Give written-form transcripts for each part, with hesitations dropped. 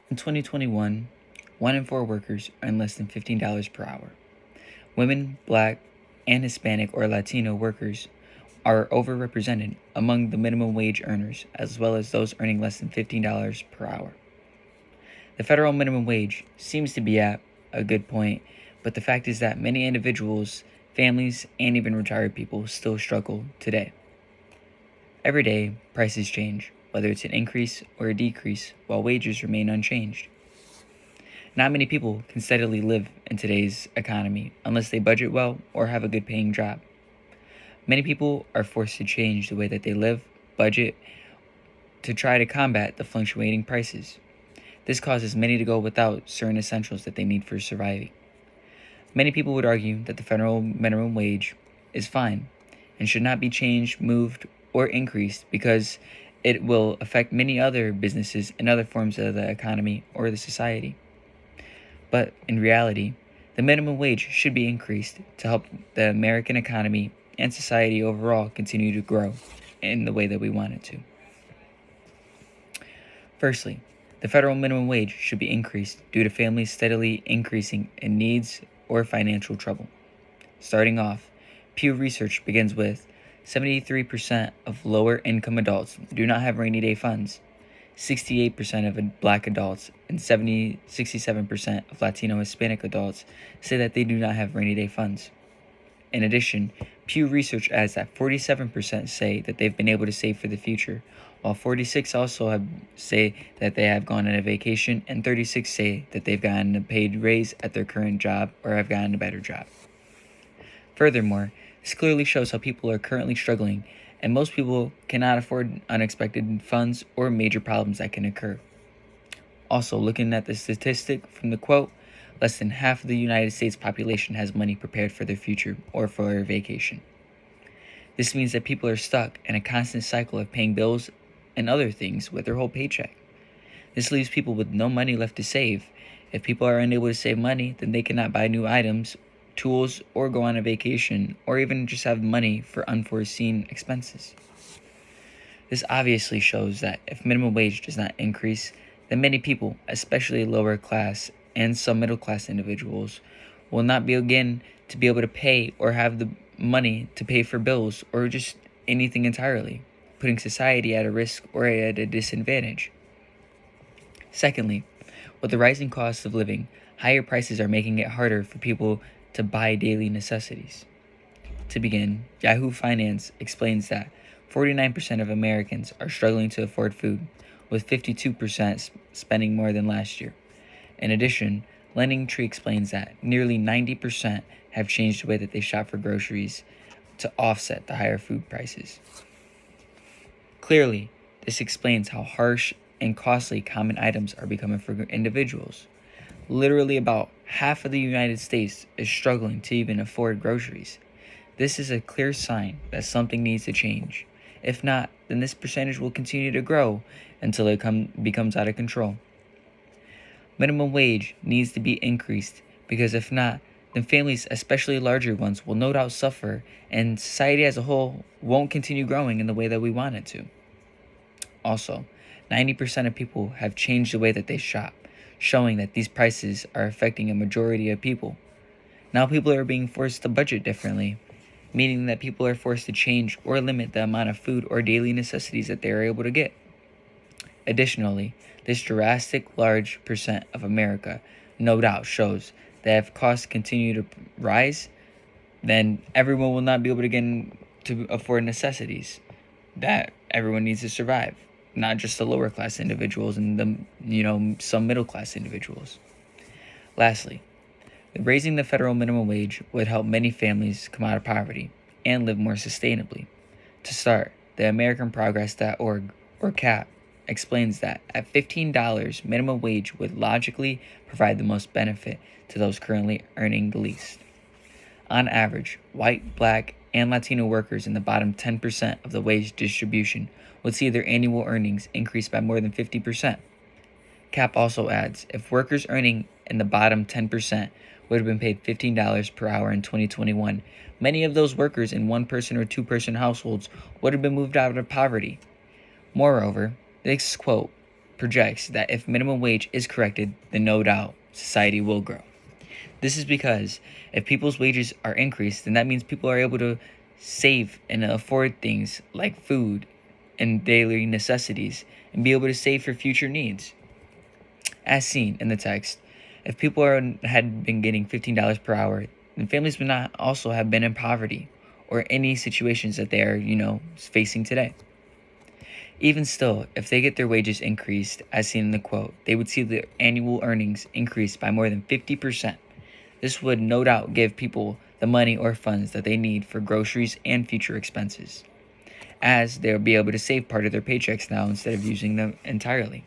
In 2021, 1 in 4 workers earn less than $15 per hour. Women, Black, and Hispanic or Latino workers are overrepresented among the minimum wage earners, as well as those earning less than $15 per hour. The federal minimum wage seems to be at a good point, but the fact is that many individuals, families, and even retired people still struggle today. Every day, prices change, whether it's an increase or a decrease, while wages remain unchanged. Not many people can steadily live in today's economy unless they budget well or have a good paying job. Many people are forced to change the way that they live, budget, to try to combat the fluctuating prices. This causes many to go without certain essentials that they need for surviving. Many people would argue that the federal minimum wage is fine and should not be changed, moved, or increased because it will affect many other businesses and other forms of the economy or the society. But in reality, the minimum wage should be increased to help the American economy and society overall continue to grow in the way that we want it to. Firstly, the federal minimum wage should be increased due to families steadily increasing in needs or financial trouble. Starting off, Pew Research begins with 73% of lower income adults do not have rainy day funds. 68% of Black adults and 67% of Latino Hispanic adults say that they do not have rainy day funds. In addition, Pew Research adds that 47% say that they've been able to save for the future, while 46 also say that they have gone on a vacation, and 36 say that they've gotten a paid raise at their current job or have gotten a better job. Furthermore, this clearly shows how people are currently struggling, and most people cannot afford unexpected funds or major problems that can occur. Also, looking at the statistic from the quote, less than half of the United States population has money prepared for their future or for a vacation. This means that people are stuck in a constant cycle of paying bills and other things with their whole paycheck. This leaves people with no money left to save. If people are unable to save money, then they cannot buy new items, tools, or go on a vacation, or even just have money for unforeseen expenses. This obviously shows that if minimum wage does not increase, then many people, especially lower class and some middle class individuals, will not be again to be able to pay or have the money to pay for bills or just anything entirely, putting society at a risk or at a disadvantage. Secondly, with the rising cost of living, higher prices are making it harder for people to buy daily necessities. To begin, Yahoo Finance explains that 49% of Americans are struggling to afford food, with 52% spending more than last year. In addition, LendingTree explains that nearly 90% have changed the way that they shop for groceries to offset the higher food prices. Clearly, this explains how harsh and costly common items are becoming for individuals. Literally about half of the United States is struggling to even afford groceries. This is a clear sign that something needs to change. If not, then this percentage will continue to grow until it becomes out of control. Minimum wage needs to be increased because if not, then families, especially larger ones, will no doubt suffer and society as a whole won't continue growing in the way that we want it to. Also, 90% of people have changed the way that they shop, showing that these prices are affecting a majority of people. Now people are being forced to budget differently, meaning that people are forced to change or limit the amount of food or daily necessities that they are able to get. Additionally, this drastic large percent of America no doubt shows that if costs continue to rise, then everyone will not be able to get to afford necessities that everyone needs to survive, not just the lower class individuals and some middle class individuals. Lastly, raising the federal minimum wage would help many families come out of poverty and live more sustainably. To start, the AmericanProgress.org, or CAP, explains that at $15, minimum wage would logically provide the most benefit to those currently earning the least. On average, white, Black, and Latino workers in the bottom 10% of the wage distribution would see their annual earnings increase by more than 50%. CAP also adds, if workers earning in the bottom 10% would have been paid $15 per hour in 2021, many of those workers in one-person or two-person households would have been moved out of poverty. Moreover, this quote projects that if minimum wage is corrected, then no doubt society will grow. This is because if people's wages are increased, then that means people are able to save and afford things like food and daily necessities and be able to save for future needs. As seen in the text, if people had been getting $15 per hour, then families would not also have been in poverty or any situations that they are, facing today. Even still, if they get their wages increased, as seen in the quote, they would see their annual earnings increase by more than 50%. This would no doubt give people the money or funds that they need for groceries and future expenses, as they'll be able to save part of their paychecks now instead of using them entirely.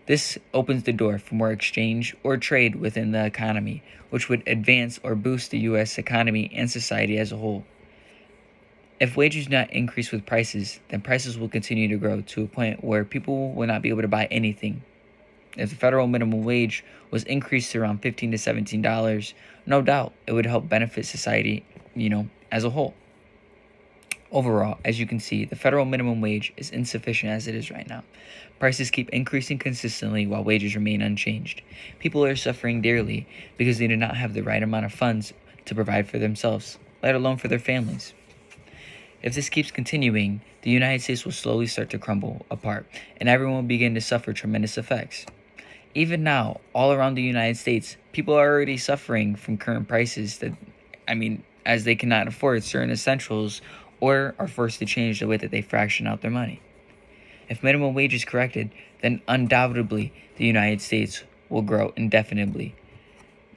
This opens the door for more exchange or trade within the economy, which would advance or boost the U.S. economy and society as a whole. If wages do not increase with prices, then prices will continue to grow to a point where people will not be able to buy anything. If the federal minimum wage was increased to around $15 to $17, no doubt it would help benefit society, as a whole. Overall, as you can see, the federal minimum wage is insufficient as it is right now. Prices keep increasing consistently while wages remain unchanged. People are suffering dearly because they do not have the right amount of funds to provide for themselves, let alone for their families. If this keeps continuing, the United States will slowly start to crumble apart, and everyone will begin to suffer tremendous effects. Even now, all around the United States, people are already suffering from current prices as they cannot afford certain essentials or are forced to change the way that they fraction out their money. If minimum wage is corrected, then undoubtedly the United States will grow indefinitely.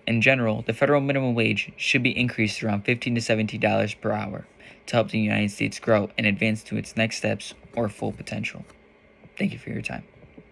In general, the federal minimum wage should be increased to around $15 to $17 per hour to help the United States grow and advance to its next steps or full potential. Thank you for your time.